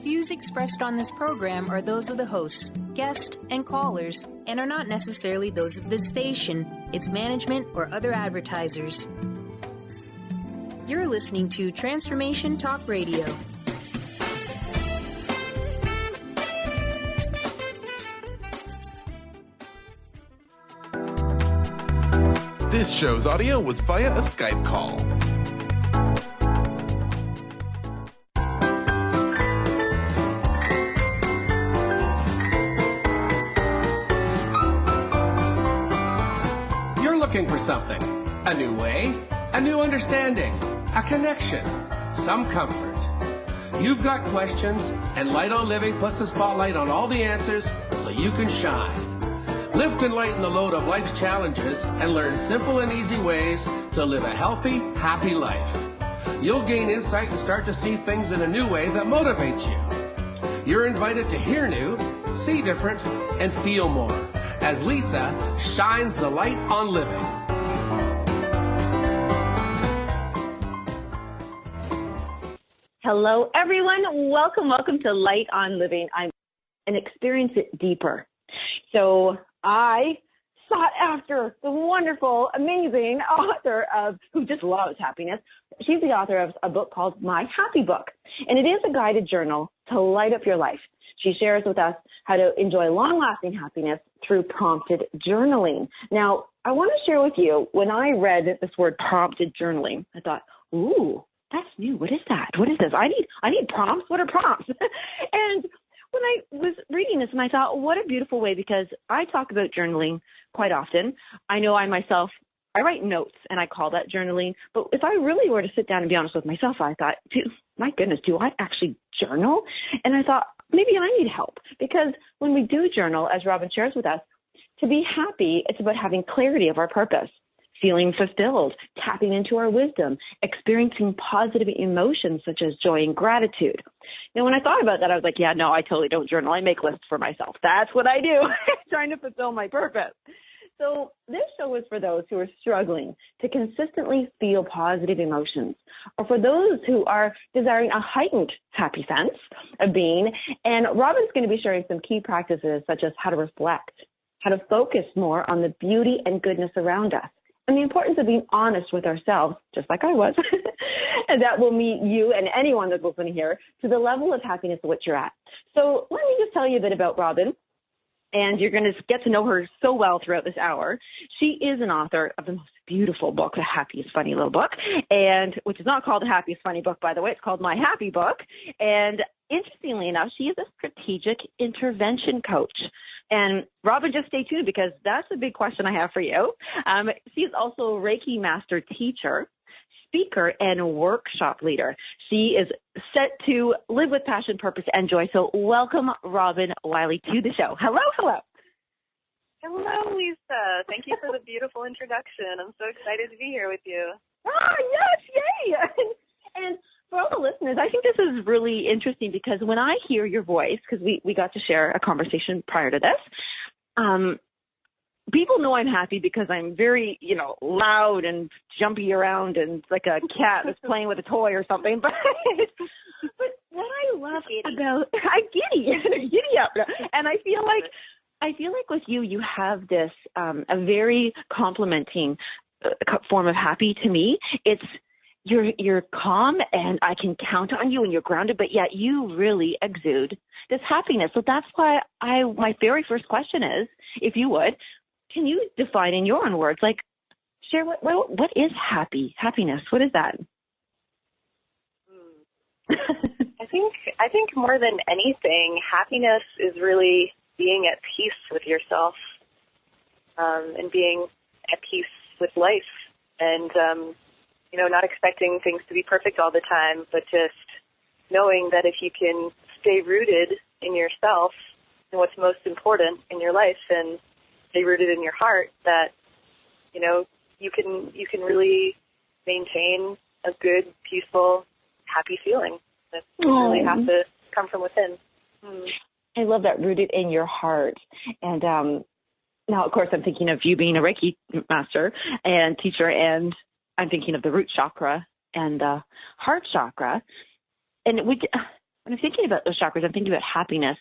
views expressed on this program are those of the hosts, guests, and callers, and are not necessarily those of this station, its management, or other advertisers. You're listening to Transformation Talk Radio. This show's audio was via a Skype call. You're looking for something. A new way, a new understanding, a connection, some comfort. You've got questions, and Light on Living puts the spotlight on all the answers so you can shine. Lift and lighten the load of life's challenges and learn simple and easy ways to live a healthy, happy life. You'll gain insight and start to see things in a new way that motivates you. You're invited to hear new, see different, and feel more as Lisa shines the light on living. Hello, everyone. Welcome to Light on Living. And experience it deeper. So I sought after the wonderful, amazing author who just loves happiness. She's the author of a book called My Happy Book, and it is a guided journal to light up your life. She shares with us how to enjoy long-lasting happiness through prompted journaling. Now, I want to share with you, when I read this word prompted journaling, I thought, ooh, that's new. What is that? What is this? I need prompts. What are prompts? And when I was reading this, and I thought, what a beautiful way, because I talk about journaling quite often. I know I write notes, and I call that journaling. But if I really were to sit down and be honest with myself, I thought, my goodness, do I actually journal? And I thought, maybe I need help, because when we do journal, as Robyn shares with us, to be happy, it's about having clarity of our purpose, feeling fulfilled, tapping into our wisdom, experiencing positive emotions such as joy and gratitude. Now, when I thought about that, I was like, yeah, no, I totally don't journal. I make lists for myself. That's what I do, trying to fulfill my purpose. So this show is for those who are struggling to consistently feel positive emotions, or for those who are desiring a heightened happy sense of being. And Robyn's going to be sharing some key practices such as how to reflect, how to focus more on the beauty and goodness around us, and the importance of being honest with ourselves, just like I was, and that will meet you and anyone that's listening here to the level of happiness at which you're at. So let me just tell you a bit about Robyn, and you're going to get to know her so well throughout this hour. She is an author of the most beautiful book, The Happiest Funny Little Book, and which is not called The Happiest Funny Book, by the way. It's called My Happy Book. And interestingly enough, she is a strategic intervention coach. And Robyn, just stay tuned, because that's a big question I have for you. She's also a Reiki master teacher, speaker, and workshop leader. She is set to live with passion, purpose, and joy. So welcome, Robyn Wiley, to the show. Hello. Hello, Lisa. Thank you for the beautiful introduction. I'm so excited to be here with you. Ah, yes, yay! And for all the listeners, I think this is really interesting, because when I hear your voice, because we got to share a conversation prior to this, people know I'm happy because I'm very, loud and jumpy around and like a cat that's playing with a toy or something. But what I love about I'm giddy up, and I feel like with you have this a very complimenting form of happy to me. It's you're calm, and I can count on you, and you're grounded, but yet you really exude this happiness. So that's why my very first question is, if you would, can you define in your own words, like, share what is happiness? What is that? I think more than anything, happiness is really being at peace with yourself, and being at peace with life, and not expecting things to be perfect all the time, but just knowing that if you can stay rooted in yourself and what's most important in your life, and stay rooted in your heart, that you can really maintain a good, peaceful, happy feeling. That really has to come from within. I love that, rooted in your heart. And now, of course, I'm thinking of you being a Reiki master and teacher, and I'm thinking of the root chakra and the heart chakra. And when I'm thinking about those chakras, I'm thinking about happiness.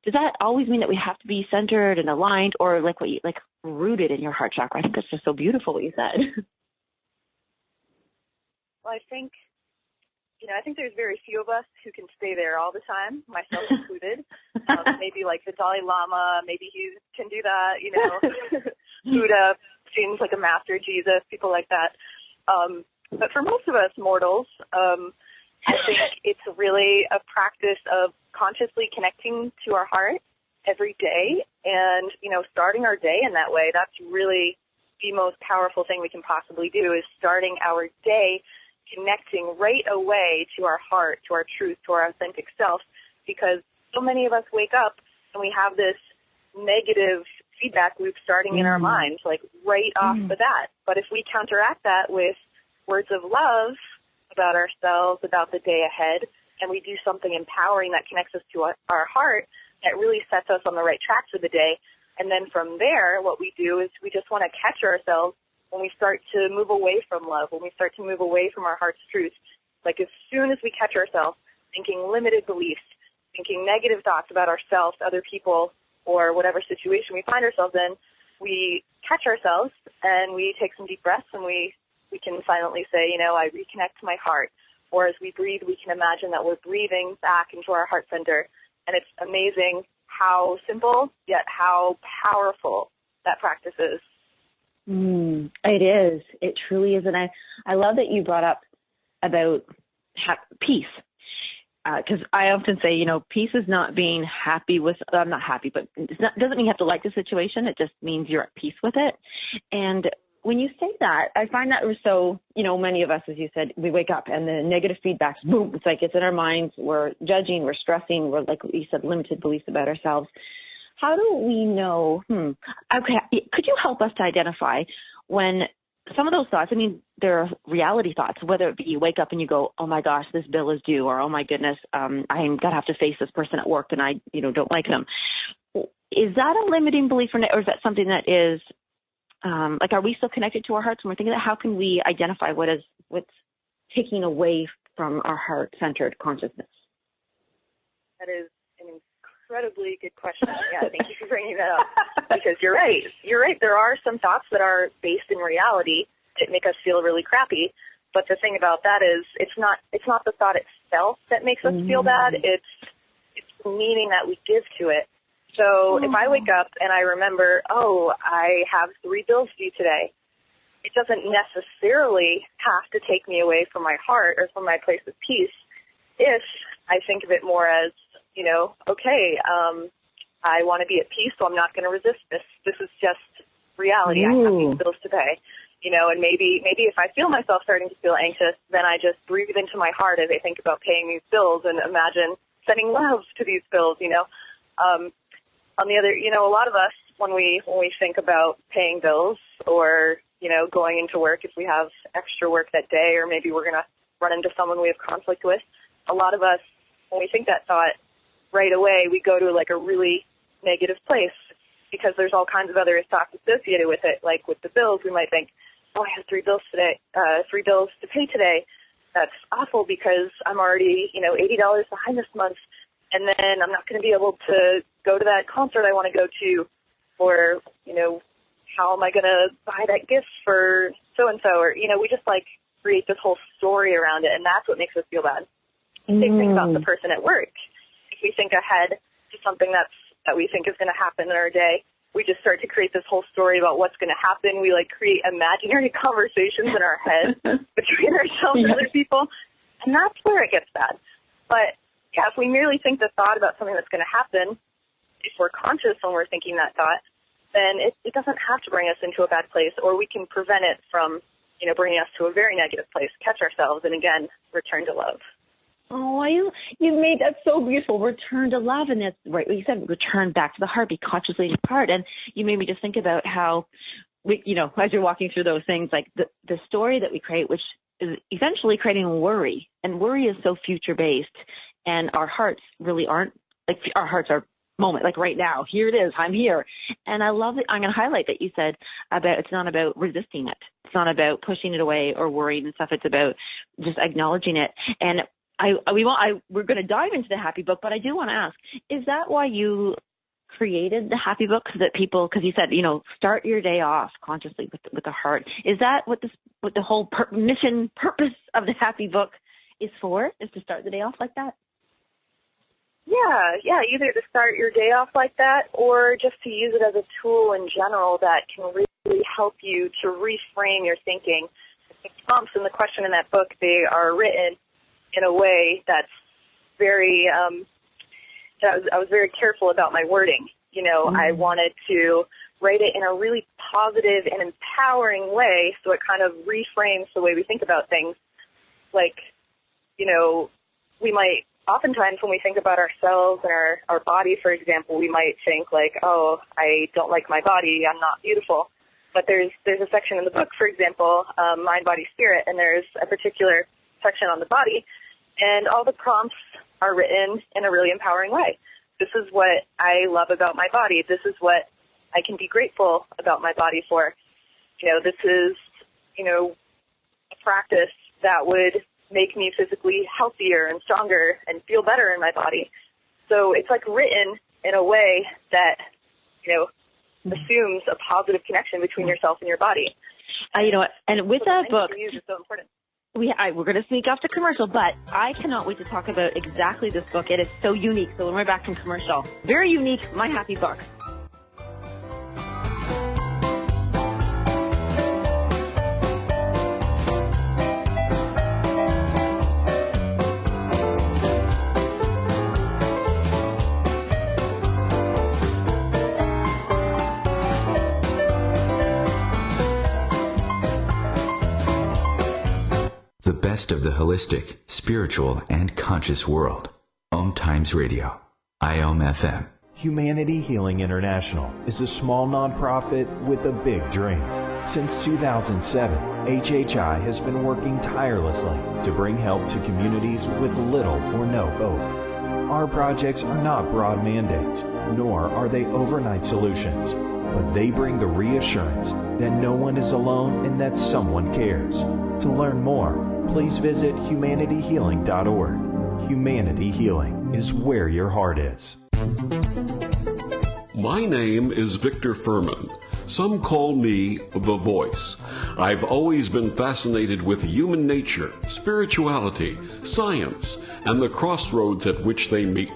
Does that always mean that we have to be centered and aligned, or like rooted in your heart chakra? I think that's just so beautiful what you said. Well, I think there's very few of us who can stay there all the time, myself included. Maybe like the Dalai Lama, maybe he can do that, Buddha seems like a master, Jesus, people like that. But for most of us mortals, I think it's really a practice of consciously connecting to our heart every day and, starting our day in that way. That's really the most powerful thing we can possibly do, is starting our day connecting right away to our heart, to our truth, to our authentic self, because so many of us wake up and we have this negative feedback loop starting in our minds, like right off the bat. But if we counteract that with words of love about ourselves, about the day ahead, and we do something empowering that connects us to our heart, that really sets us on the right track for the day. And then from there, what we do is we just want to catch ourselves when we start to move away from love, when we start to move away from our heart's truth. Like as soon as we catch ourselves thinking limited beliefs, thinking negative thoughts about ourselves, other people, or whatever situation we find ourselves in, we catch ourselves and we take some deep breaths and we can silently say, I reconnect to my heart. Or as we breathe, we can imagine that we're breathing back into our heart center. And it's amazing how simple, yet how powerful that practice is. It is. It truly is. And I love that you brought up about peace. Because I often say, peace is not being happy with, I'm not happy, but doesn't mean you have to like the situation. It just means you're at peace with it. And when you say that, I find that we're so, many of us, as you said, we wake up and the negative feedback's boom. It's like it's in our minds. We're judging, we're stressing, we're, like you said, limited beliefs about ourselves. How do we know, okay, could you help us to identify when some of those thoughts, they're reality thoughts, whether it be you wake up and you go, oh my gosh, this bill is due, or oh my goodness, I'm going to have to face this person at work and I, don't like them. Is that a limiting belief or is that something that is, are we still connected to our hearts when we're thinking that? How can we identify what's taking away from our heart-centered consciousness? That is an incredibly good question. Yeah, thank you for bringing that up. Because you're right. There are some thoughts that are based in reality that make us feel really crappy. But the thing about that is it's not the thought itself that makes us feel bad. It's the meaning that we give to it. So if I wake up and I remember, I have 3 bills due today, it doesn't necessarily have to take me away from my heart or from my place of peace if I think of it more as, I want to be at peace, so I'm not going to resist this. This is just reality. I have these bills to pay. And maybe if I feel myself starting to feel anxious, then I just breathe into my heart as I think about paying these bills and imagine sending love to these bills, On the other, a lot of us, when we think about paying bills or, going into work if we have extra work that day, or maybe we're going to run into someone we have conflict with, a lot of us, when we think that thought, right away we go to like a really negative place because there's all kinds of other thoughts associated with it. Like with the bills, we might think, I have 3 bills to pay today. That's awful because I'm already, $80 behind this month. And then I'm not going to be able to go to that concert I want to go to, or, how am I going to buy that gift for so-and-so? Or, we just create this whole story around it, and that's what makes us feel bad. Same thing about the person at work. If we think ahead to something that we think is going to happen in our day, we just start to create this whole story about what's going to happen. We create imaginary conversations in our head between ourselves and other people, and that's where it gets bad. But yeah, if we merely think the thought about something that's going to happen, if we're conscious when we're thinking that thought, then it doesn't have to bring us into a bad place, or we can prevent it from, bringing us to a very negative place, catch ourselves, and again, return to love. Oh, you made that so beautiful. Return to love, and that's right. You said return back to the heart, be consciously in the heart, and you made me just think about how, as you're walking through those things, like the story that we create, which is essentially creating worry, and worry is so future-based. And our hearts really aren't, our hearts are moment, right now, here it is, I'm here. And I love it. I'm going to highlight that you said about it's not about resisting it. It's not about pushing it away or worrying and stuff. It's about just acknowledging it. And we're going to dive into the Happy Book, but I do want to ask, is that why you created the Happy Book, so that people, because you said, start your day off consciously with the heart. Is that what the whole purpose of the Happy Book is for, is to start the day off like that? Yeah, either to start your day off like that or just to use it as a tool in general that can really help you to reframe your thinking. The prompts and the question in that book, they are written in a way that's very, I was very careful about my wording. I wanted to write it in a really positive and empowering way so it kind of reframes the way we think about things. Like, we might, oftentimes when we think about ourselves and our body, for example, we might think like, oh, I don't like my body, I'm not beautiful. But there's a section in the book, for example, Mind, Body, Spirit, and there's a particular section on the body, and all the prompts are written in a really empowering way. This is what I love about my body. This is what I can be grateful about my body for. This is, a practice that would make me physically healthier and stronger and feel better in my body. So it's like written in a way that, assumes a positive connection between yourself and your body. And with that book, is so important. We're going to sneak off to commercial, but I cannot wait to talk about exactly this book. It is so unique. So when we're back from commercial, very unique, My Happy Book. Best of the holistic, spiritual, and conscious world. Om Times Radio. IOM FM. Humanity Healing International is a small nonprofit with a big dream. Since 2007, HHI has been working tirelessly to bring help to communities with little or no hope. Our projects are not broad mandates, nor are they overnight solutions, but they bring the reassurance that no one is alone and that someone cares. To learn more, please visit humanityhealing.org. Humanity Healing is where your heart is. My name is Victor Furman. Some call me the Voice. I've always been fascinated with human nature, spirituality, science, and the crossroads at which they meet.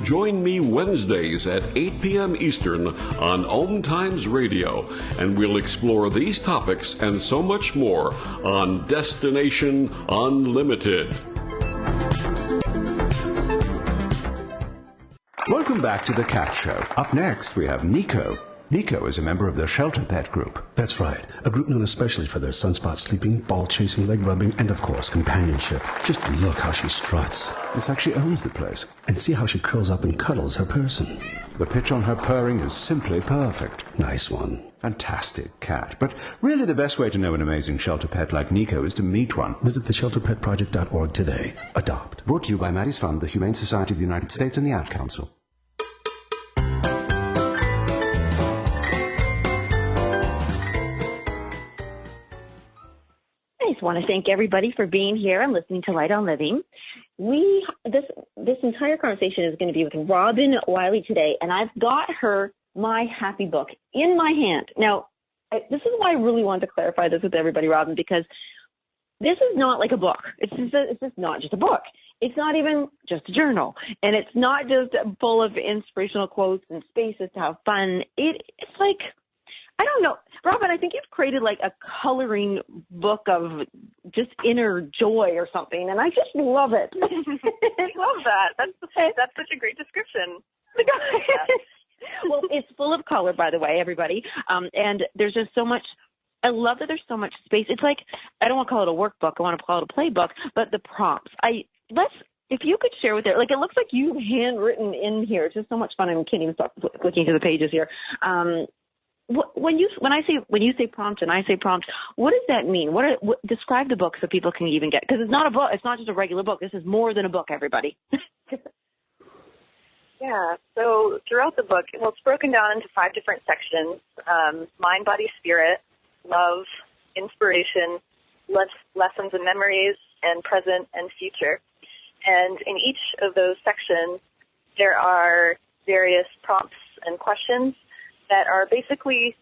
Join me Wednesdays at 8 p.m. Eastern on Om Times Radio, and we'll explore these topics and so much more on Destination Unlimited. Welcome back to The Cat Show. Up next, we have Nico. Nico is a member of the Shelter Pet Group. That's right. A group known especially for their sunspot sleeping, ball chasing, leg rubbing, and of course, companionship. Just look how she struts. It's like she owns the place. And see how she curls up and cuddles her person. The pitch on her purring is simply perfect. Nice one. Fantastic cat. But really the best way to know an amazing shelter pet like Nico is to meet one. Visit theshelterpetproject.org today. Adopt. Brought to you by Maddie's Fund, the Humane Society of the United States, and the Ad Council. I just want to thank everybody for being here and listening to Light on Living. This entire conversation is going to be with Robyn Wiley today, and I've got her My Happy Book in my hand. Now, this is why I really wanted to clarify this with everybody, Robyn, because this is not like a book. It's just not just a book. It's not even just a journal, and it's not just full of inspirational quotes and spaces to have fun. It's like, I don't know. Robyn, I think you've created like a coloring book of just inner joy or something, and I just love it. I love that. That's such a great description. Well, it's full of color, by the way, everybody. And there's just so much. I love that there's so much space. It's like, I don't want to call it a workbook. I want to call it a playbook. But the prompts, if you could share with it, like it looks like you've handwritten in here. It's just so much fun. I can't even stop clicking through the pages here. When you say prompt and I say prompt, what does that mean? Describe the book so people can even get, because it's not a book. It's not just a regular book. This is more than a book, everybody. Yeah. So throughout the book, it's broken down into 5 different sections: mind, body, spirit, love, inspiration, lessons and memories, and present and future. And in each of those sections, there are various prompts and questions that are basically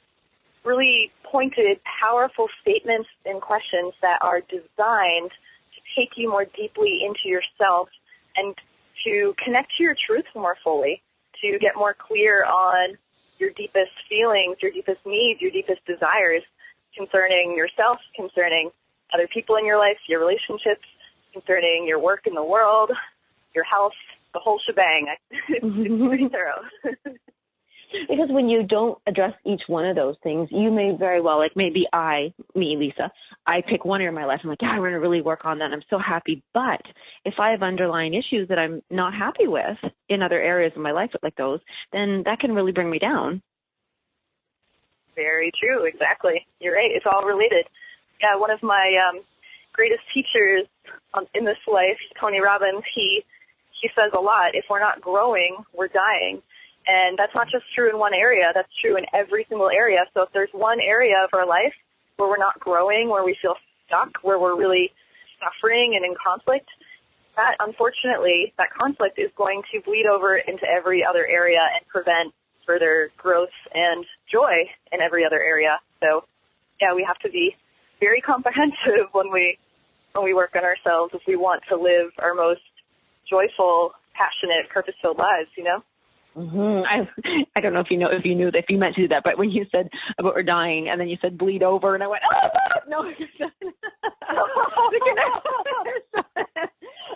really pointed, powerful statements and questions that are designed to take you more deeply into yourself and to connect to your truth more fully, to get more clear on your deepest feelings, your deepest needs, your deepest desires concerning yourself, concerning other people in your life, your relationships, concerning your work in the world, your health, the whole shebang. It's pretty thorough. Because when you don't address each one of those things, you may very well, like maybe Lisa, I pick one area of my life. I'm like, yeah, I want to really work on that. I'm so happy. But if I have underlying issues that I'm not happy with in other areas of my life like those, then that can really bring me down. Very true. Exactly. You're right. It's all related. Yeah, one of my greatest teachers in this life, Tony Robbins, he says a lot, if we're not growing, we're dying. And that's not just true in one area. That's true in every single area. So if there's one area of our life where we're not growing, where we feel stuck, where we're really suffering and in conflict, that, unfortunately, that conflict is going to bleed over into every other area and prevent further growth and joy in every other area. So, yeah, we have to be very comprehensive when we work on ourselves if we want to live our most joyful, passionate, purpose-filled lives, you know? Mm-hmm. I don't know if you meant to do that, but when you said about we're dying and then you said bleed over and I went, oh, no.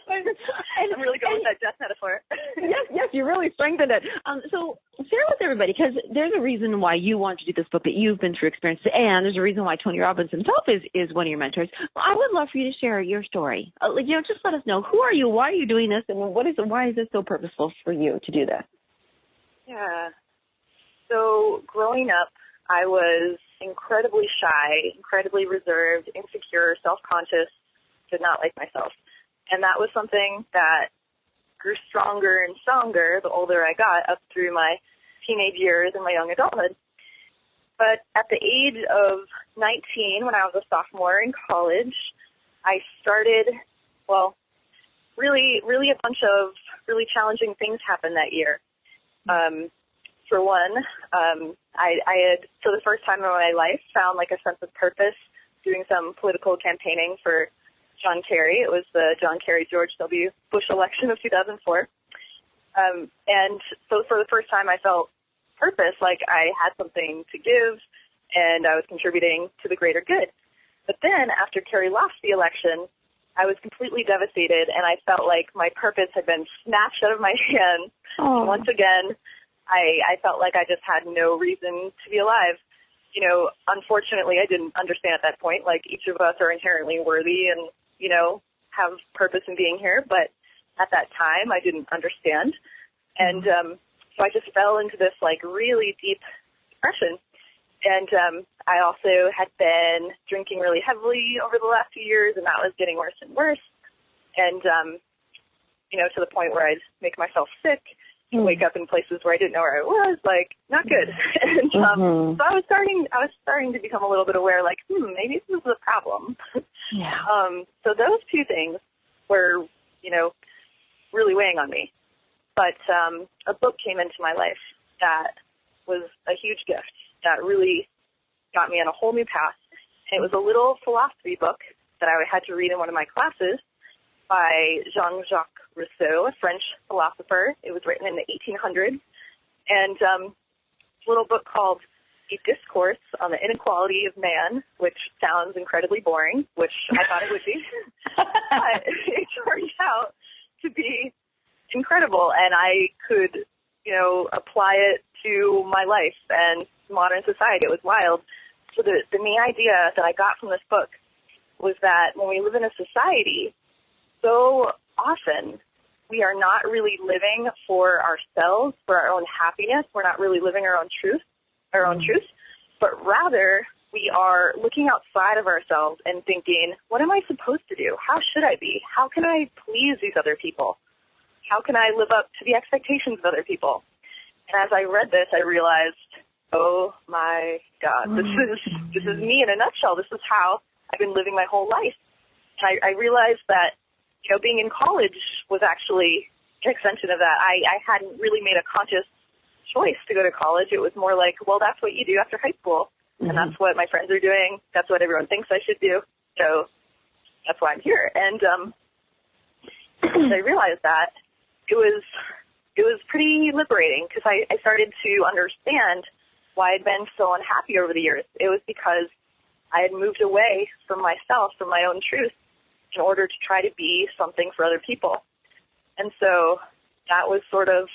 I'm really going with that death metaphor. Yes, you really strengthened it. So share with everybody, because there's a reason why you want to do this book, that you've been through experiences, and there's a reason why Tony Robbins himself is one of your mentors. Well, I would love for you to share your story. Just let us know, who are you, why are you doing this, and why is it so purposeful for you to do this? Yeah. So growing up, I was incredibly shy, incredibly reserved, insecure, self-conscious, did not like myself. And that was something that grew stronger and stronger the older I got, up through my teenage years and my young adulthood. But at the age of 19, when I was a sophomore in college, I started, really a bunch of really challenging things happened that year. For one, I had, for the first time in my life, found like a sense of purpose doing some political campaigning for John Kerry. It was the John Kerry-George W. Bush election of 2004. And so for the first time I felt purpose, like I had something to give and I was contributing to the greater good. But then after Kerry lost the election, I was completely devastated and I felt like my purpose had been snatched out of my hands. Oh. Once again, I felt like I just had no reason to be alive. You know, unfortunately, I didn't understand at that point, like each of us are inherently worthy and, you know, have purpose in being here. But at that time, I didn't understand. And so I just fell into this, like, really deep depression. And I also had been drinking really heavily over the last few years, and that was getting worse and worse. And, you know, to the point where I'd make myself sick and wake up in places where I didn't know where I was, like, not good. And so I was starting to become a little bit aware, like, maybe this is a problem. Yeah. So those two things were, you know, really weighing on me. But a book came into my life that was a huge gift that really got me on a whole new path. And it was a little philosophy book that I had to read in one of my classes by Jean-Jacques Rousseau, a French philosopher. It was written in the 1800s. And a little book called A Discourse on the Inequality of Man, which sounds incredibly boring, which I thought it would be. But it turned out to be incredible, and I could, you know, apply it to my life and modern society. It was wild. So the main idea that I got from this book was that when we live in a society, so often we are not really living for ourselves, for our own happiness. We're not really living our own truth, but rather we are looking outside of ourselves and thinking, what am I supposed to do? How should I be? How can I please these other people? How can I live up to the expectations of other people? And as I read this, I realized, oh my God, this is me in a nutshell. This is how I've been living my whole life. And I realized that, you know, being in college was actually an extension of that. I hadn't really made a conscious choice to go to college. It was more like, well, that's what you do after high school, and that's what my friends are doing. That's what everyone thinks I should do. So that's why I'm here. And as I realized that, it was pretty liberating, because I started to understand why I'd been so unhappy over the years. It was because I had moved away from myself, from my own truth, in order to try to be something for other people. And so that was sort of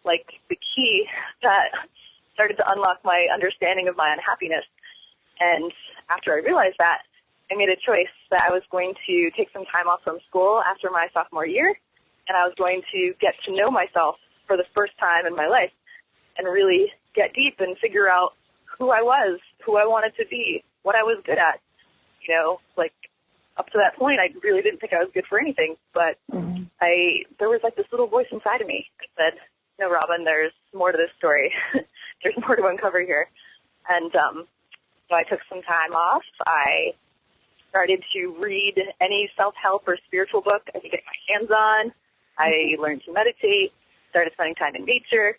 like the key that started to unlock my understanding of my unhappiness. And after I realized that, I made a choice that I was going to take some time off from school after my sophomore year, and I was going to get to know myself for the first time in my life and really get deep and figure out who I was, who I wanted to be, what I was good at. You know, like, up to that point, I really didn't think I was good for anything, but there was like this little voice inside of me that said, no, Robyn, there's more to this story. There's more to uncover here. And so I took some time off. I started to read any self-help or spiritual book I could get my hands on. I learned to meditate, started spending time in nature,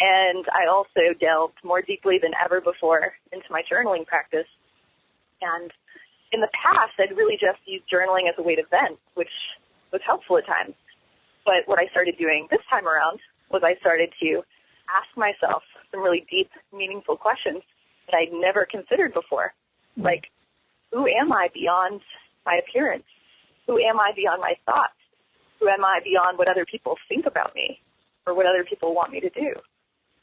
and I also delved more deeply than ever before into my journaling practice. And in the past, I'd really just used journaling as a way to vent, which was helpful at times. But what I started doing this time around was I started to ask myself some really deep, meaningful questions that I'd never considered before. Like, who am I beyond my appearance? Who am I beyond my thoughts? Who am I beyond what other people think about me or what other people want me to do?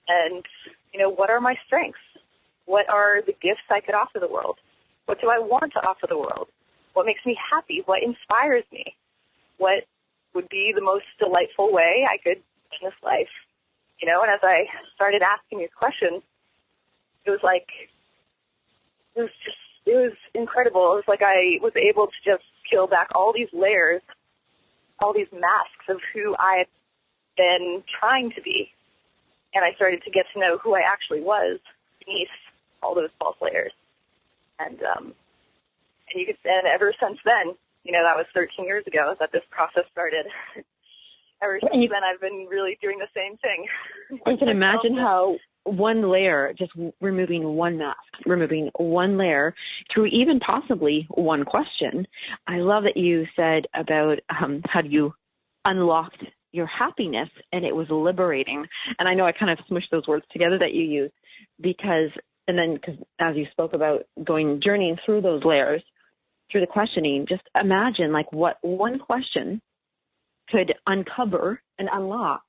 And, you know, what are my strengths? What are the gifts I could offer the world? What do I want to offer the world? What makes me happy? What inspires me? What would be the most delightful way I could in this life? You know, and as I started asking these questions, it was incredible. It was like I was able to just peel back all these layers, all these masks of who I had been trying to be. And I started to get to know who I actually was beneath all those false layers. And ever since then, you know, that was 13 years ago that this process started. Ever since then, I've been really doing the same thing. You can imagine how one layer, just removing one mask, removing one layer through even possibly one question. I love that you said about how you unlocked your happiness, and it was liberating. And I know I kind of smushed those words together that you used because as you spoke about journeying through those layers, through the questioning, just imagine like what one question could uncover and unlock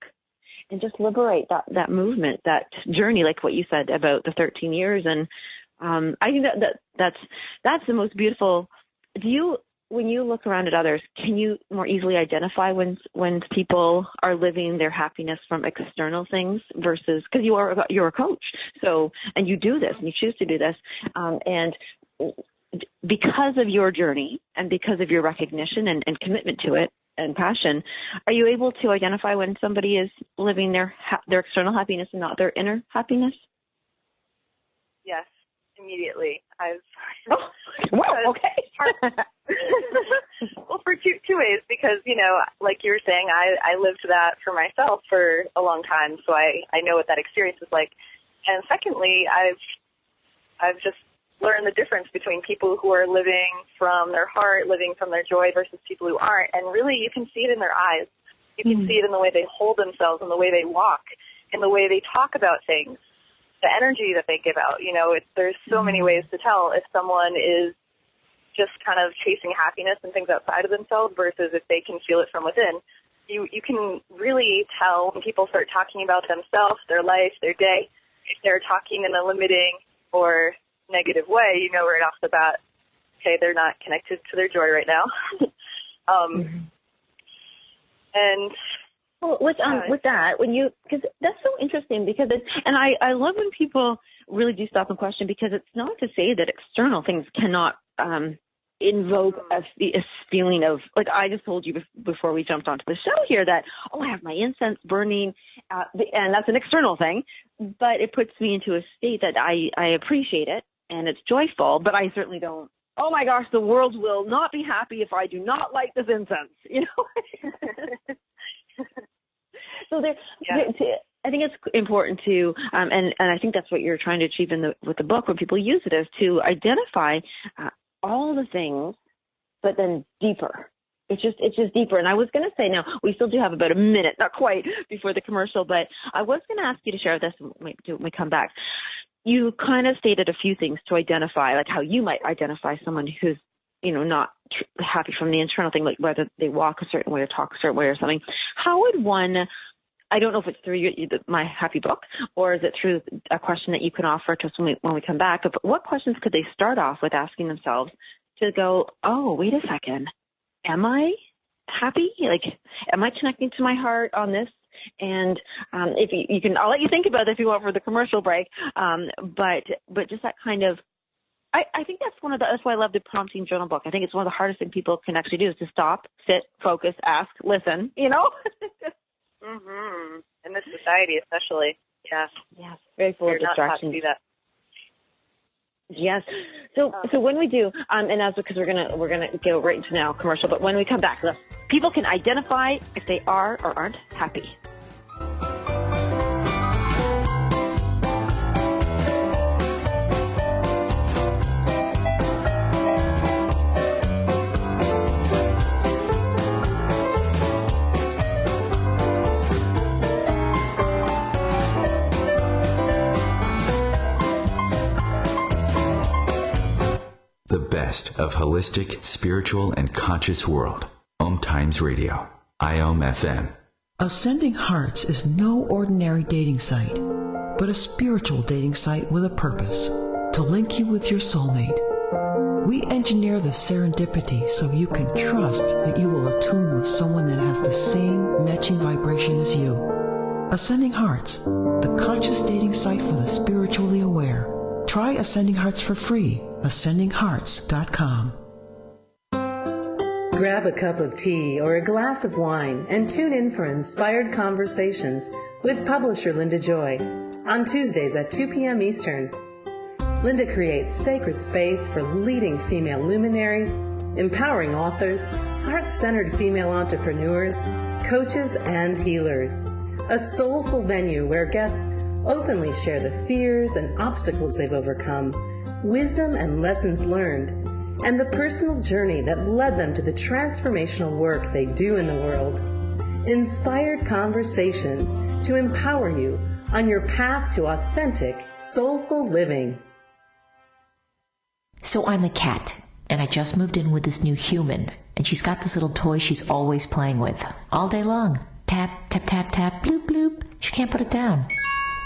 and just liberate that movement, that journey, like what you said about the 13 years. And I think that's the most beautiful. When you look around at others, can you more easily identify when people are living their happiness from external things versus, because you're a coach, so, and you do this and you choose to do this, and because of your journey and because of your recognition and commitment to it and passion, are you able to identify when somebody is living their external happiness and not their inner happiness? Yes, immediately. Okay. Well, for two ways, because, you know, like you were saying, I lived that for myself for a long time, so I know what that experience is like. And secondly, I've just learned the difference between people who are living from their heart, living from their joy, versus people who aren't. And really, you can see it in their eyes. You can see it in the way they hold themselves, in the way they walk, in the way they talk about things, the energy that they give out. You know, there's so many ways to tell if someone is just kind of chasing happiness and things outside of themselves versus if they can feel it from within. You can really tell when people start talking about themselves, their life, their day. If they're talking in a limiting or negative way, you know right off the bat, okay, they're not connected to their joy right now. And with that, because that's so interesting, because I love when people really do stop and question, because it's not to say that external things cannot invoke a feeling of, like I just told you before we jumped onto the show here, that, I have my incense burning, and that's an external thing, but it puts me into a state that I appreciate it, and it's joyful, but I certainly don't oh my gosh, the world will not be happy if I do not light this incense, you know? So I think it's important to, and I think that's what you're trying to achieve with the book when people use it, is to identify all the things, but then deeper. It's just deeper. And I was going to say, now we still do have about a minute, not quite, before the commercial, but I was going to ask you to share this when we come back. You kind of stated a few things to identify, like how you might identify someone who's, you know, not happy from the internal thing, like whether they walk a certain way or talk a certain way or something. How would one, I don't know if it's through my Happy Book, or is it through a question that you can offer to us when we come back, but what questions could they start off with asking themselves to go, oh, wait a second, am I happy? Like, am I connecting to my heart on this? And if you can, I'll let you think about it if you want for the commercial break. But just that kind of, I think that's that's why I love the prompting journal book. I think it's one of the hardest things people can actually do is to stop, sit, focus, ask, listen, you know? Mhm. In this society, especially. Yeah. Yes. Very full of distractions. Not taught to do that. Yes. So when we do, and that's because we're gonna go right into now commercial, but when we come back, people can identify if they are or aren't happy. The best of holistic, spiritual, and conscious world. Om Times Radio. IOM FM. Ascending Hearts is no ordinary dating site, but a spiritual dating site with a purpose, to link you with your soulmate. We engineer the serendipity so you can trust that you will attune with someone that has the same matching vibration as you. Ascending Hearts, the conscious dating site for the spiritually aware. Try Ascending Hearts for free. AscendingHearts.com. Grab a cup of tea or a glass of wine and tune in for Inspired Conversations with publisher Linda Joy on Tuesdays at 2 p.m. Eastern. Linda creates sacred space for leading female luminaries, empowering authors, heart-centered female entrepreneurs, coaches, and healers. A soulful venue where guests openly share the fears and obstacles they've overcome, wisdom and lessons learned, and the personal journey that led them to the transformational work they do in the world. Inspired Conversations to empower you on your path to authentic, soulful living. So I'm a cat, and I just moved in with this new human, and she's got this little toy she's always playing with, all day long. Tap, tap, tap, tap, bloop, bloop. She can't put it down.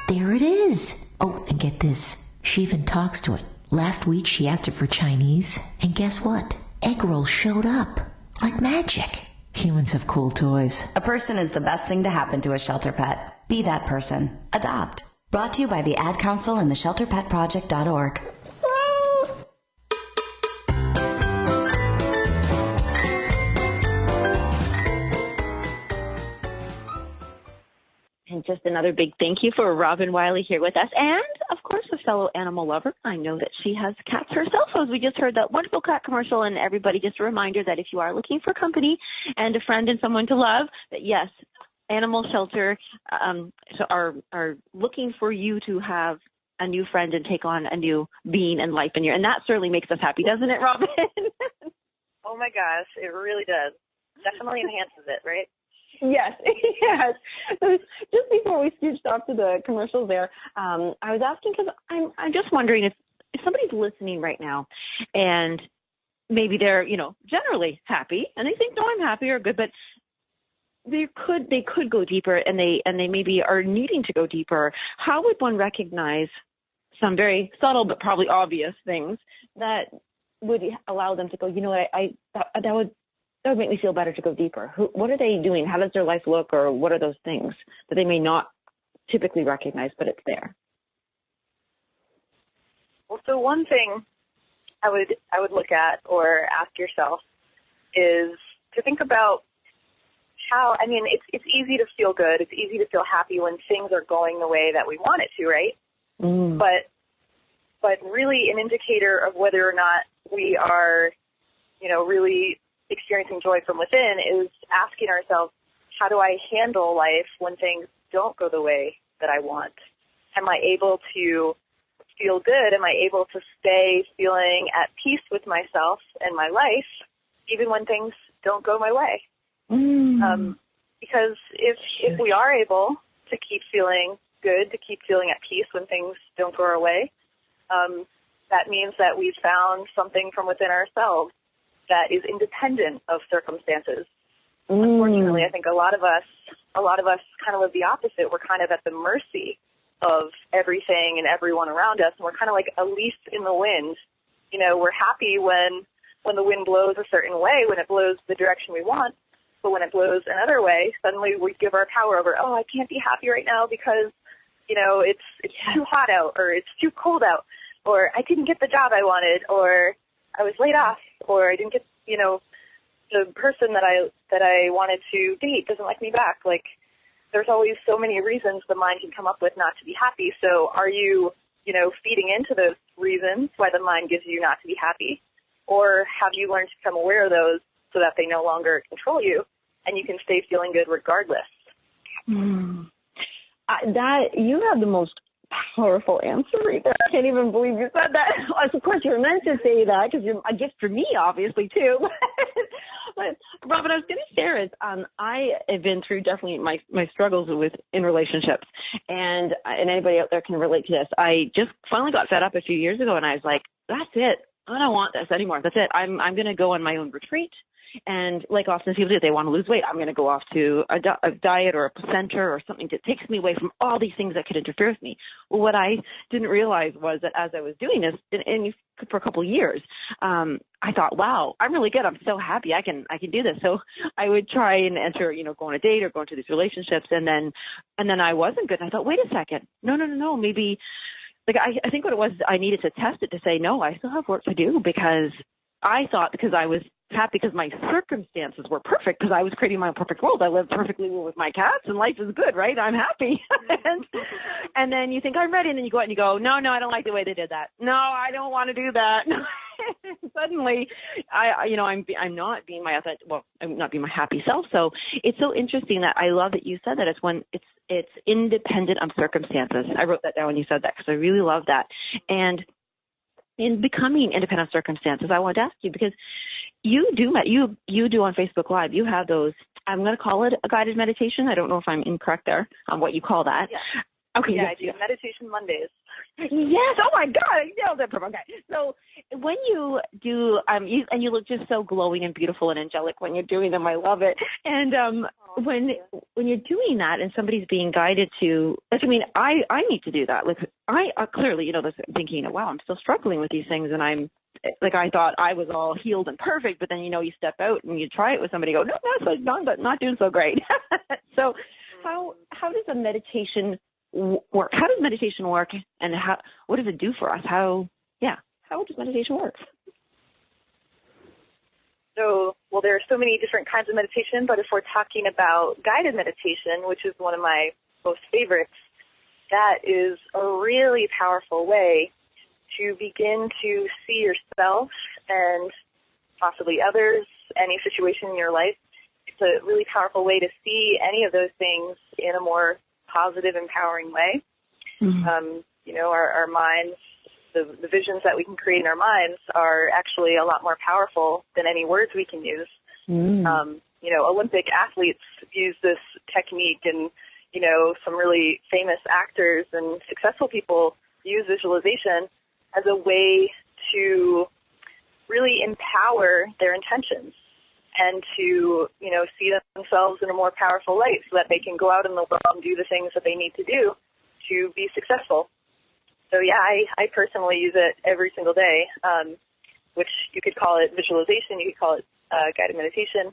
There it is. Oh, and get this. She even talks to it. Last week she asked it for Chinese, and guess what? Egg rolls showed up. Like magic. Humans have cool toys. A person is the best thing to happen to a shelter pet. Be that person. Adopt. Brought to you by the Ad Council and the ShelterPetProject.org. And just another big thank you for Robyn Wiley here with us. And, of course, a fellow animal lover. I know that she has cats herself, as we just heard that wonderful cat commercial. And everybody, just a reminder that if you are looking for company and a friend and someone to love, that yes, Animal Shelter are looking for you to have a new friend and take on a new being and life in your. And that certainly makes us happy, doesn't it, Robyn? Oh, my gosh, it really does. Definitely enhances it, right? Yes, yes. So just before we switched off to the commercials there, I was asking because I'm just wondering if somebody's listening right now and maybe they're, you know, generally happy and they think, no, I'm happy or good, but they could go deeper and they maybe are needing to go deeper. How would one recognize some very subtle but probably obvious things that would allow them to go, you know what, that would make me feel better to go deeper? What are they doing? How does their life look? Or what are those things that they may not typically recognize, but it's there? Well, so one thing I would look at or ask yourself is to think about how, I mean, it's easy to feel good. It's easy to feel happy when things are going the way that we want it to, right? Mm. But really an indicator of whether or not we are, really experiencing joy from within is asking ourselves, how do I handle life when things don't go the way that I want? Am I able to feel good? Am I able to stay feeling at peace with myself and my life even when things don't go my way? Because if we are able to keep feeling good, to keep feeling at peace when things don't go our way, that means that we've found something from within ourselves that is independent of circumstances. Unfortunately, I think a lot of us kind of live the opposite. We're kind of at the mercy of everything and everyone around us, and we're kind of like a leaf in the wind. We're happy when the wind blows a certain way, when it blows the direction we want, but when it blows another way, suddenly we give our power over, I can't be happy right now because, it's too hot out, or it's too cold out, or I didn't get the job I wanted, or I was laid off, or I didn't get, the person that I wanted to date doesn't like me back. Like, there's always so many reasons the mind can come up with not to be happy. So are you, feeding into those reasons why the mind gives you not to be happy? Or have you learned to become aware of those so that they no longer control you and you can stay feeling good regardless? That you have the most powerful answer right there. I can't even believe you said that. Of course, you were meant to say that because you're a gift for me, obviously, too. But Robyn, I was going to share is I have been through definitely my struggles in relationships, and anybody out there can relate to this. I just finally got fed up a few years ago, and I was like, that's it. I don't want this anymore. That's it. I'm going to go on my own retreat. And like often people do, they want to lose weight. I'm going to go off to a diet or a placenta or something that takes me away from all these things that could interfere with me. Well, what I didn't realize was that as I was doing this, and for a couple of years, I thought, wow, I'm really good. I'm so happy. I can do this. So I would try and enter, go on a date or go into these relationships, and then I wasn't good. And I thought, wait a second, no, maybe. Like I think what it was, I needed to test it to say, no, I still have work to do, because I thought because I was happy because my circumstances were perfect, because I was creating my own perfect world. I lived perfectly well with my cats and life is good, right? I'm happy. and then you think I'm ready, and then you go out and you go, no, I don't like the way they did that. No, I don't want to do that. Suddenly, I'm not being my authentic, I'm not being my happy self. So it's so interesting that I love that you said that. It's when it's independent of circumstances. I wrote that down when you said that because I really love that. And in becoming independent of circumstances, I wanted to ask you, because you do on Facebook Live, you have those, I'm going to call it a guided meditation. I don't know if I'm incorrect there on what you call that. Yeah. Okay. Yeah, I do Meditation Mondays. Yes. Oh my God, I nailed it. Okay. So when you do, and you look just so glowing and beautiful and angelic when you're doing them. I love it. And when you're doing that and somebody's being guided to, I need to do that. Like I clearly, thinking, wow, I'm still struggling with these things, and I thought I was all healed and perfect, but then you step out and you try it with somebody, go, no, that's not doing so great. So how does a meditation work? How does meditation work, and what does it do for us? How does meditation work? So, there are so many different kinds of meditation, but if we're talking about guided meditation, which is one of my most favorites, that is a really powerful way to begin to see yourself and possibly others, any situation in your life. It's a really powerful way to see any of those things in a more positive, empowering way. Mm-hmm. Our minds, the visions that we can create in our minds are actually a lot more powerful than any words we can use. Mm. Olympic athletes use this technique, and, some really famous actors and successful people use visualization as a way to really empower their intentions and to, see themselves in a more powerful light so that they can go out in the world and do the things that they need to do to be successful. So, yeah, I personally use it every single day, which you could call it visualization, you could call it guided meditation.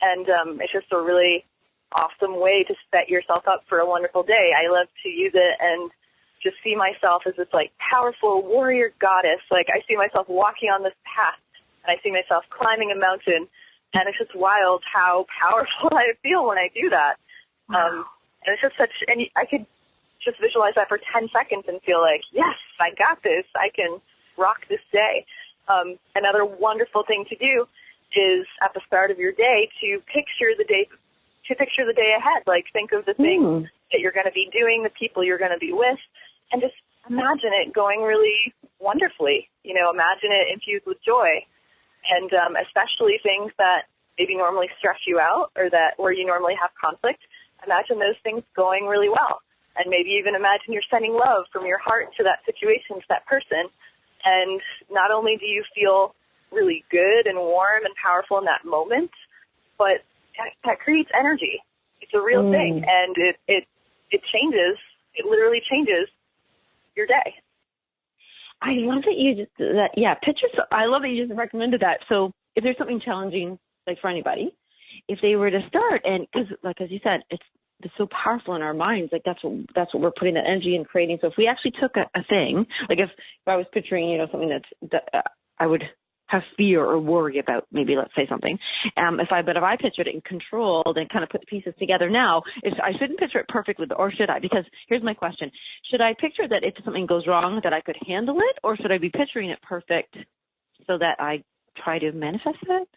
And it's just a really awesome way to set yourself up for a wonderful day. I love to use it and just see myself as this, powerful warrior goddess. I see myself walking on this path, and I see myself climbing a mountain. And it's just wild how powerful I feel when I do that. Wow. And it's just and I could just visualize that for 10 seconds and feel like, yes, I got this. I can rock this day. Another wonderful thing to do is at the start of your day to picture the day ahead. Like, think of the things that you're going to be doing, the people you're going to be with, and just imagine it going really wonderfully. Imagine it infused with joy, and especially things that maybe normally stress you out or that where you normally have conflict. Imagine those things going really well, and maybe even imagine you're sending love from your heart to that situation, to that person. And not only do you feel really good and warm and powerful in that moment, but that creates energy. It's a real thing, and it changes. It literally changes your day. I love that you just pictures. I love that you just recommended that. So if there's something challenging, like for anybody, if they were to start, and because like as you said, it's so powerful in our minds. Like that's what we're putting that energy in creating. So if we actually took a thing, like if I was picturing, something that I would have fear or worry about, maybe let's say something. If I pictured it and controlled and kind of put the pieces together now, I shouldn't picture it perfectly, or should I? Because here's my question. Should I picture that if something goes wrong that I could handle it, or should I be picturing it perfect so that I try to manifest it?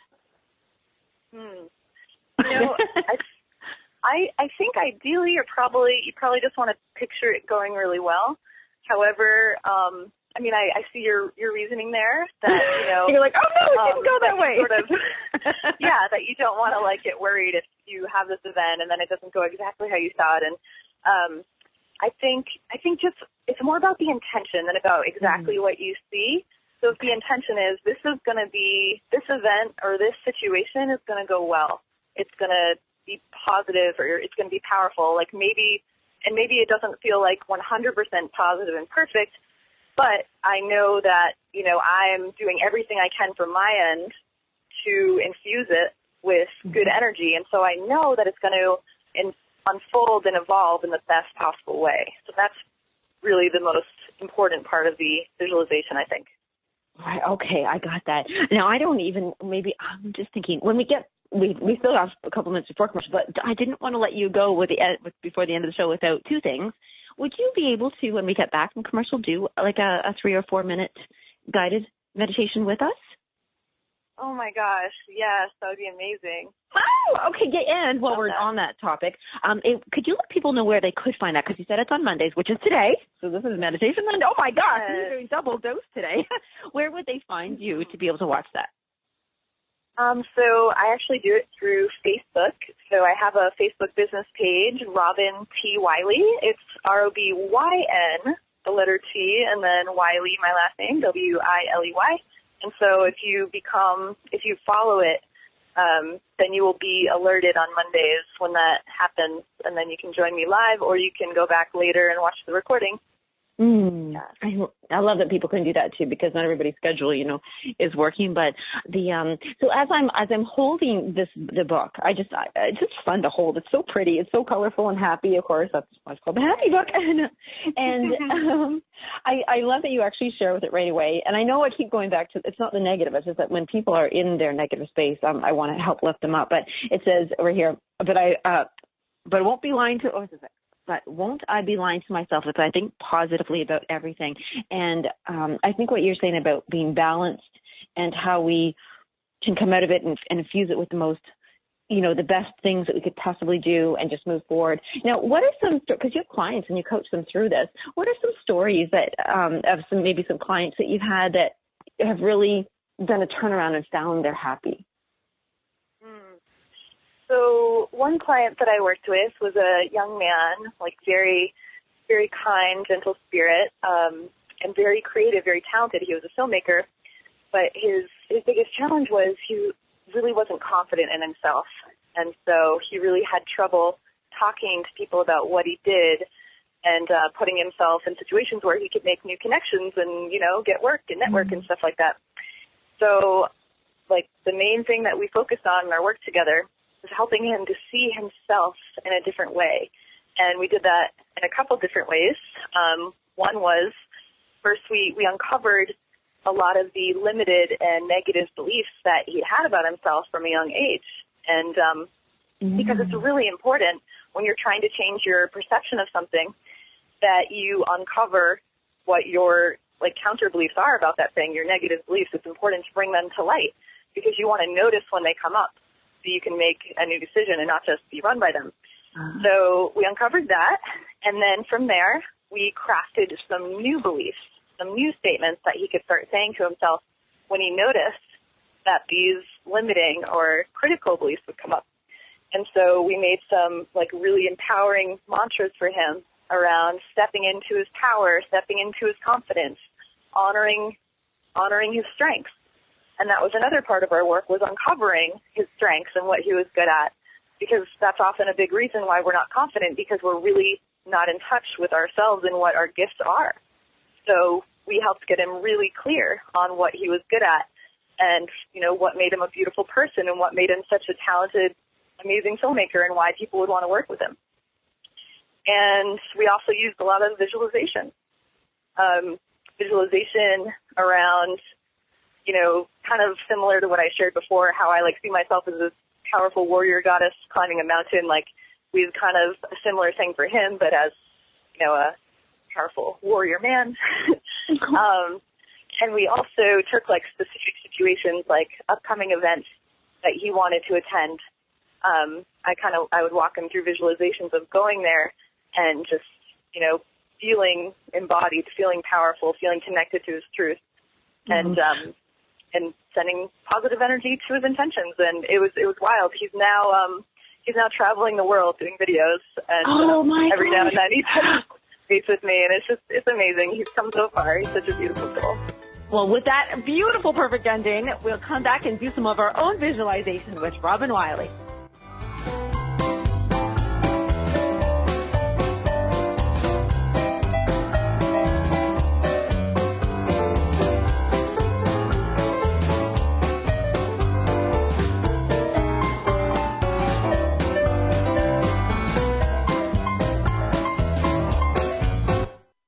I think ideally you probably just want to picture it going really well. However, I see your reasoning there that, you're like, oh no, it didn't go that way. Sort of, that you don't want to get worried if you have this event and then it doesn't go exactly how you thought. And I think just it's more about the intention than about exactly what you see. So if the intention is this event or this situation is going to go well, it's going to be positive or it's going to be powerful. Like maybe it doesn't feel like 100% positive and perfect, but I know that, I'm doing everything I can from my end to infuse it with good energy. And so I know that it's going to unfold and evolve in the best possible way. So that's really the most important part of the visualization, I think. Right. Okay. I got that. Now maybe I'm just thinking when we still have a couple minutes before commercial, but I didn't want to let you go before the end of the show without two things. Would you be able to, when we get back from commercial, do like a 3 or 4 minute guided meditation with us? Oh my gosh, yes, that would be amazing. Oh, okay. And while we're on that topic, could you let people know where they could find that? Because you said it's on Mondays, which is today. So this is meditation Monday. Oh my gosh, we're doing double dose today. Where would they find you to be able to watch that? So I actually do it through Facebook. So I have a Facebook business page, Robyn T. Wiley. It's ROBYN, the letter T, and then Wiley, my last name, WILEY. And so if you follow it, then you will be alerted on Mondays when that happens, and then you can join me live, or you can go back later and watch the recording. I love that people can do that too, because not everybody's schedule, is working. But so as I'm holding the book, it's just fun to hold. It's so pretty. It's so colorful and happy. Of course, that's why it's called the Happy Book. And I love that you actually share with it right away. And I know I keep going back to, it's not the negative. It's just that when people are in their negative space, I want to help lift them up. But it says over here, but I won't be lying to. Oh, this is it. But won't I be lying to myself if I think positively about everything? And I think what you're saying about being balanced and how we can come out of it and infuse it with the most, the best things that we could possibly do and just move forward. Now, what are some, because you have clients and you coach them through this, what are some stories that of some clients that you've had that have really done a turnaround and found they're happy? So one client that I worked with was a young man, very, very kind, gentle spirit, and very creative, very talented. He was a filmmaker, but his biggest challenge was he really wasn't confident in himself. And so he really had trouble talking to people about what he did and putting himself in situations where he could make new connections and, get work and network and stuff like that. So, the main thing that we focused on in our work together was helping him to see himself in a different way. And we did that in a couple different ways. One was, first we uncovered a lot of the limited and negative beliefs that he had about himself from a young age. And because it's really important when you're trying to change your perception of something that you uncover what your like counter beliefs are about that thing, your negative beliefs, it's important to bring them to light because you want to notice when they come up so you can make a new decision and not just be run by them. So we uncovered that, and then from there, we crafted some new beliefs, some new statements that he could start saying to himself when he noticed that these limiting or critical beliefs would come up. And so we made some like really empowering mantras for him around stepping into his power, stepping into his confidence, honoring his strengths. And that was another part of our work, was uncovering his strengths and what he was good at, because that's often a big reason why we're not confident, because we're really not in touch with ourselves and what our gifts are. So we helped get him really clear on what he was good at and, you know, what made him a beautiful person and what made him such a talented, amazing filmmaker and why people would want to work with him. And we also used a lot of visualization. Visualization around, you know, kind of similar to what I shared before, how I like see myself as this powerful warrior goddess climbing a mountain. Like, we have kind of a similar thing for him, but as, you know, a powerful warrior man. And we also took like specific situations, like upcoming events that he wanted to attend. I would walk him through visualizations of going there and just, you know, feeling embodied, feeling powerful, feeling connected to his truth, and sending positive energy to his intentions. And it was wild. He's now traveling the world doing videos, and every now and then he meets with me, and it's amazing. He's come so far. He's such a beautiful soul. Well, with that beautiful, perfect ending, we'll come back and do some of our own visualization with Robyn Wiley.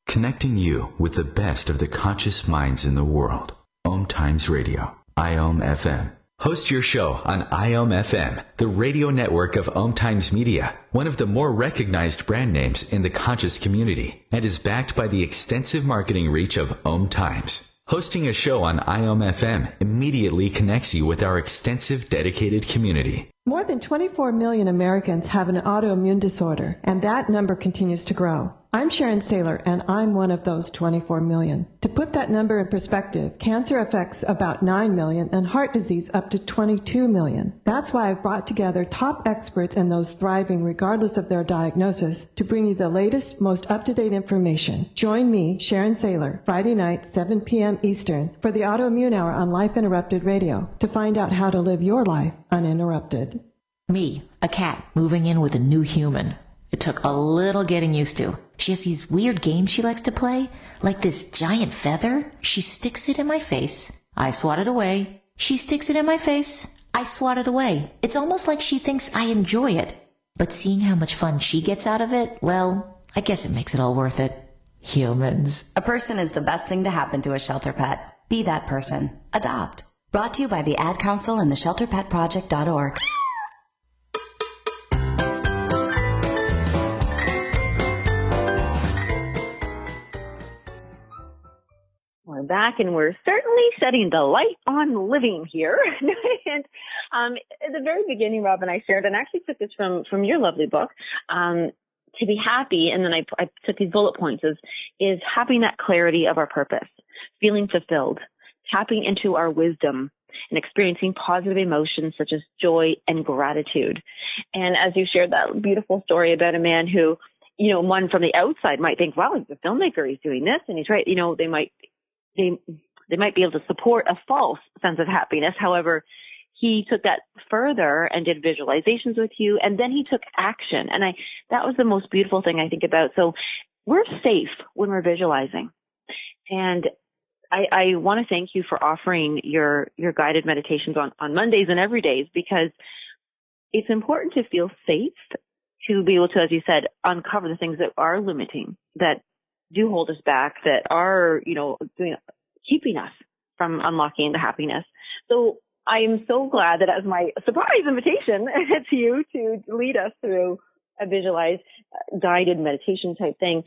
Connecting you with the best of the conscious minds in the world. Om Times Radio, IOM FM. Host your show on IOM FM, the radio network of Om Times Media, one of the more recognized brand names in the conscious community, and is backed by the extensive marketing reach of Om Times. Hosting a show on IOM FM immediately connects you with our extensive dedicated community. More than 24 million Americans have an autoimmune disorder, and that number continues to grow. I'm Sharon Saylor, and I'm one of those 24 million. To put that number in perspective, cancer affects about 9 million and heart disease up to 22 million. That's why I've brought together top experts and those thriving regardless of their diagnosis to bring you the latest, most up-to-date information. Join me, Sharon Saylor, Friday night, 7 p.m. Eastern, for the Autoimmune Hour on Life Interrupted Radio to find out how to live your life uninterrupted. Me, a cat, moving in with a new human. It took a little getting used to. She has these weird games she likes to play, like this giant feather. She sticks it in my face. I swat it away. She sticks it in my face. I swat it away. It's almost like she thinks I enjoy it. But seeing how much fun she gets out of it, well, I guess it makes it all worth it. Humans. A person is the best thing to happen to a shelter pet. Be that person. Adopt. Brought to you by the Ad Council and the shelterpetproject.org. We're back, and we're certainly setting the light on living here. And at the very beginning, Robyn, I shared, and I actually took this from your lovely book, to be happy, and then I took these bullet points, is having that clarity of our purpose, feeling fulfilled, tapping into our wisdom, and experiencing positive emotions such as joy and gratitude. And as you shared that beautiful story about a man who, you know, one from the outside might think, wow, he's a filmmaker, he's doing this, and he's right, you know, they might be able to support a false sense of happiness. However, he took that further and did visualizations with you, and then he took action. And that was the most beautiful thing I think about. So we're safe when we're visualizing. And I want to thank you for offering your guided meditations on Mondays and every days, because it's important to feel safe, to be able to, as you said, uncover the things that are limiting, that do hold us back, that are, you know, keeping us from unlocking the happiness. So I am so glad that as my surprise invitation to you to lead us through a visualized guided meditation type thing.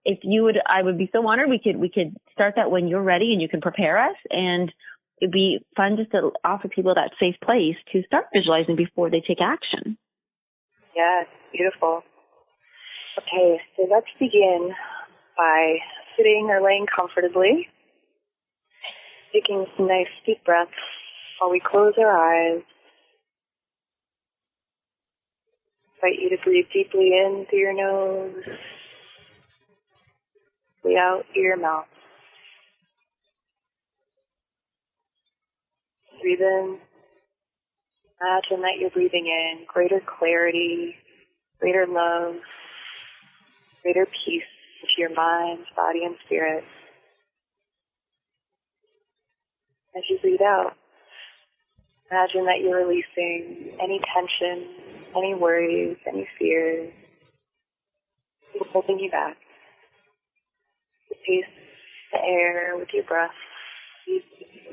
If you would, I would be so honored. We could start that when you're ready and you can prepare us, and it'd be fun just to offer people that safe place to start visualizing before they take action. Yeah, beautiful. Okay, so let's begin by sitting or laying comfortably, taking some nice deep breaths while we close our eyes. I invite you to breathe deeply in through your nose, deeply out through your mouth. Breathe in. Imagine that you're breathing in greater clarity, greater love, greater peace into your mind, body, and spirit. As you breathe out, imagine that you're releasing any tension, any worries, any fears holding you back. You taste the air with your breath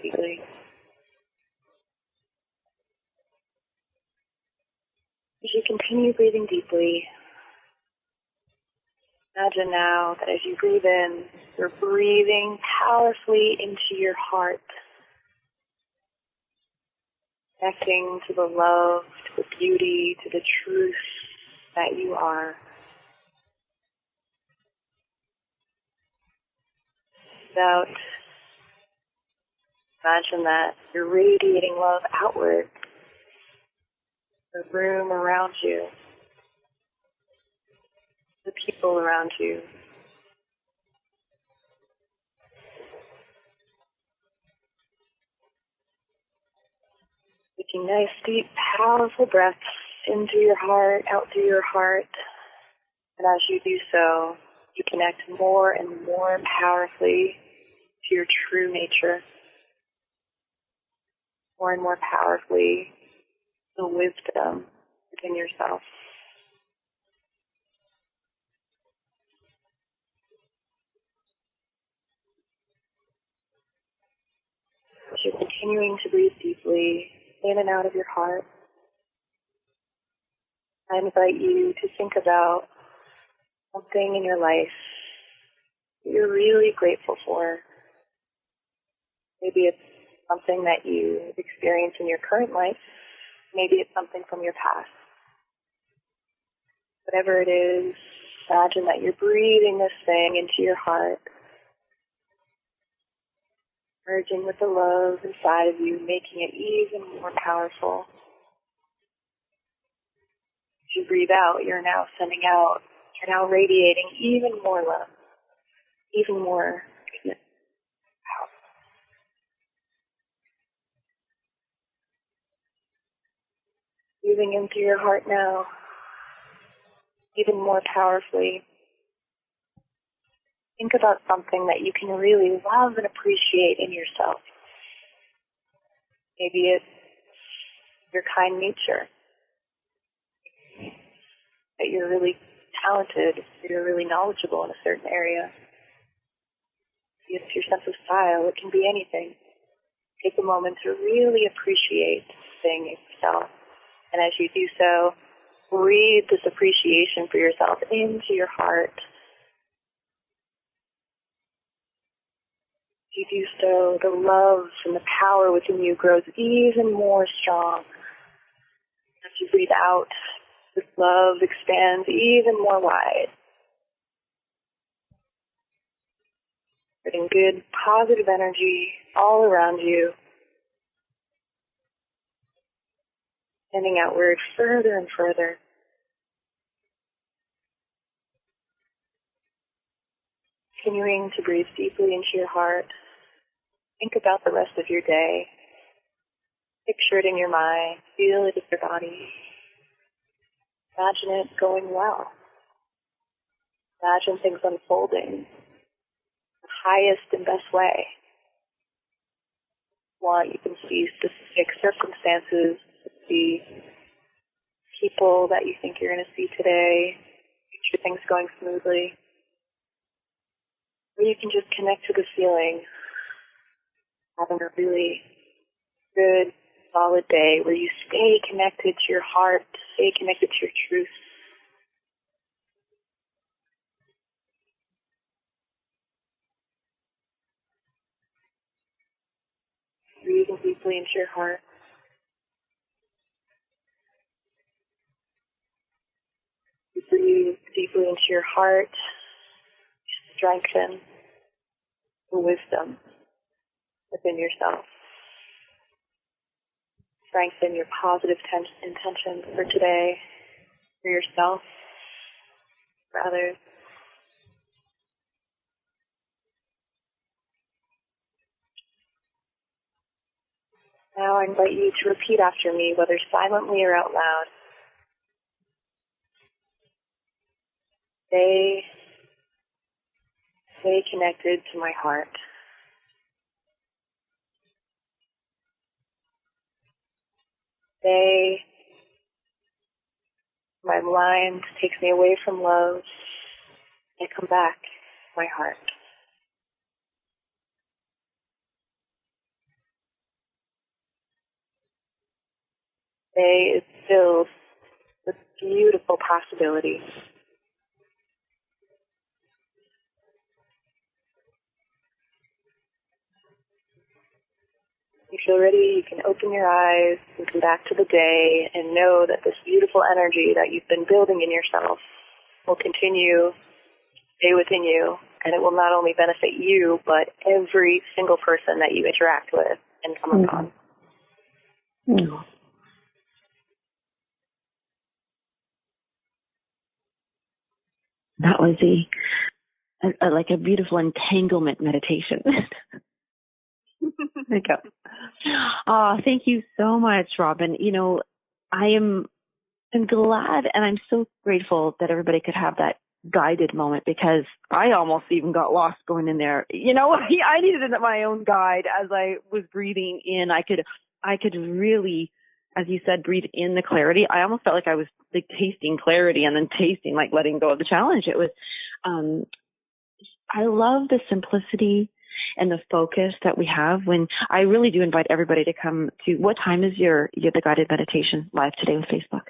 deeply. As you continue breathing deeply, imagine now that as you breathe in, you're breathing powerfully into your heart, connecting to the love, to the beauty, to the truth that you are. Out. Imagine that you're radiating love outward, the room around you, the people around you. Taking nice, deep, powerful breaths into your heart, out through your heart. And as you do so, you connect more and more powerfully to your true nature. More and more powerfully, the wisdom within yourself. As you're continuing to breathe deeply in and out of your heart, I invite you to think about something in your life that you're really grateful for. Maybe it's something that you experience in your current life. Maybe it's something from your past. Whatever it is, imagine that you're breathing this thing into your heart, merging with the love inside of you, making it even more powerful. As you breathe out, you're now sending out, you're now radiating even more love, even more goodness. Breathing into your heart now, even more powerfully. Think about something that you can really love and appreciate in yourself. Maybe it's your kind nature, that you're really talented, you're really knowledgeable in a certain area. Maybe it's your sense of style, it can be anything. Take a moment to really appreciate the thing in yourself. And as you do so, breathe this appreciation for yourself into your heart. As you do so, the love and the power within you grows even more strong. As you breathe out, this love expands even more wide. Spreading good, positive energy all around you. Sending outward further and further. Continuing to breathe deeply into your heart. Think about the rest of your day. Picture it in your mind. Feel it in your body. Imagine it going well. Imagine things unfolding the highest and best way. You can see specific circumstances, see people that you think you're going to see today, picture things going smoothly. Or you can just connect to the feeling, having a really good, solid day where you stay connected to your heart, stay connected to your truth, breathing deeply into your heart. Breathe deeply into your heart. Strengthen the wisdom within yourself. Strengthen your positive intentions for today, for yourself, for others. Now I invite you to repeat after me, whether silently or out loud. Stay connected to my heart. My mind takes me away from love. I come back to my heart. Today is filled with beautiful possibilities. If you're ready, you can open your eyes and come back to the day and know that this beautiful energy that you've been building in yourself will continue to stay within you, and it will not only benefit you, but every single person that you interact with and come upon. Mm. That was like a beautiful entanglement meditation. There you go. Oh, thank you so much, Robyn. You know, I'm glad and I'm so grateful that everybody could have that guided moment, because I almost even got lost going in there. You know, I needed my own guide as I was breathing in. I could really, as you said, breathe in the clarity. I almost felt like I was like tasting clarity and then tasting like letting go of the challenge. It was, I love the simplicity and the focus that we have when I really do invite everybody to come to. What time is the guided meditation live today with Facebook?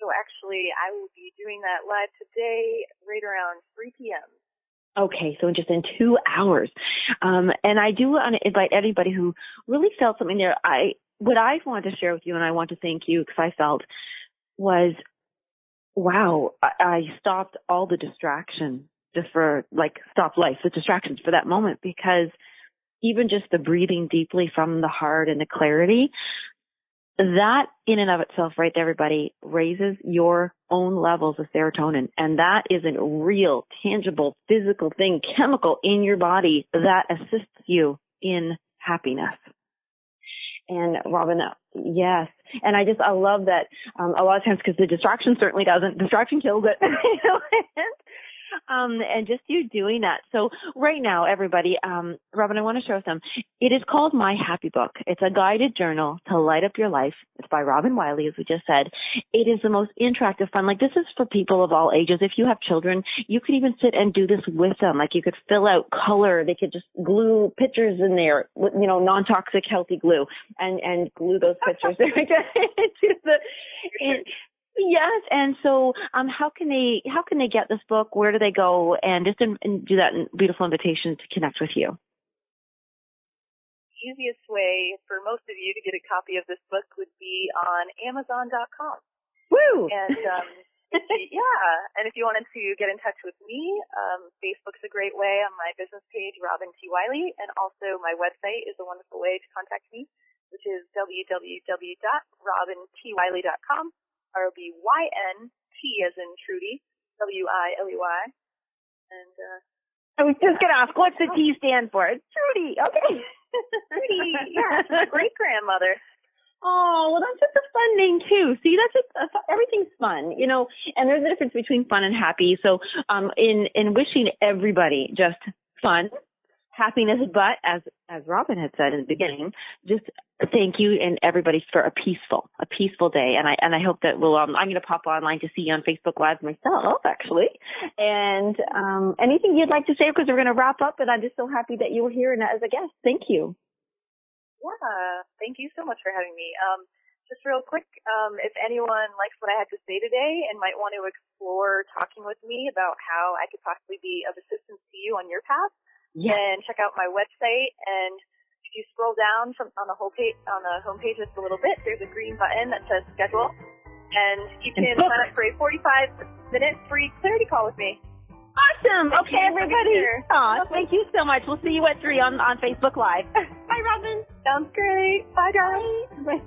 So actually, I will be doing that live today right around 3 p.m. Okay, so just in 2 hours. And I do want to invite anybody who really felt something there. What I want to share with you, and I want to thank you because I felt, was, wow, I stopped all the distraction just for, stop life, the distractions for that moment, because even just the breathing deeply from the heart and the clarity, that in and of itself, right there, everybody, raises your own levels of serotonin. And that is a real, tangible, physical thing, chemical in your body that assists you in happiness. And Robyn, yes. And I love that a lot of times, because the distraction certainly doesn't. Distraction kills it. And just you doing that. So right now, everybody, Robyn, I want to share some. It is called My Happy Book. It's a guided journal to light up your life. It's by Robyn Wiley, as we just said. It is the most interactive fun. This is for people of all ages. If you have children, you could even sit and do this with them. You could fill out color. They could just glue pictures in there with, non-toxic, healthy glue and glue those pictures there. Yes, and so how can they get this book? Where do they go? And just do that beautiful invitation to connect with you. The easiest way for most of you to get a copy of this book would be on Amazon.com. Woo! And yeah, and if you wanted to get in touch with me, Facebook's a great way on my business page, Robyn T. Wiley, and also my website is a wonderful way to contact me, which is www.robyntwiley.com. ROBYNT as in Trudy, WILEY. And I was just going to ask, what's the T stand for? It's Trudy. Okay. Trudy, yeah, it's my great grandmother. Oh, well, that's just a fun name too. See, everything's fun, and there's a difference between fun and happy. So, in wishing everybody just fun, happiness, but as Robyn had said in the beginning, just thank you and everybody for a peaceful day. And I hope that I'm going to pop online to see you on Facebook Live myself, actually. And anything you'd like to say, because we're going to wrap up, and I'm just so happy that you were here and as a guest. Thank you. Yeah, thank you so much for having me. Just real quick, if anyone likes what I had to say today and might want to explore talking with me about how I could possibly be of assistance to you on your path, then check out my website. And if you scroll down on the homepage just a little bit, there's a green button that says schedule. And you can sign up for a 45-minute free clarity call with me. Awesome. Okay, everybody. Thank you so much. We'll see you at 3 on Facebook Live. Bye, Robyn. Sounds great. Bye, guys. Bye.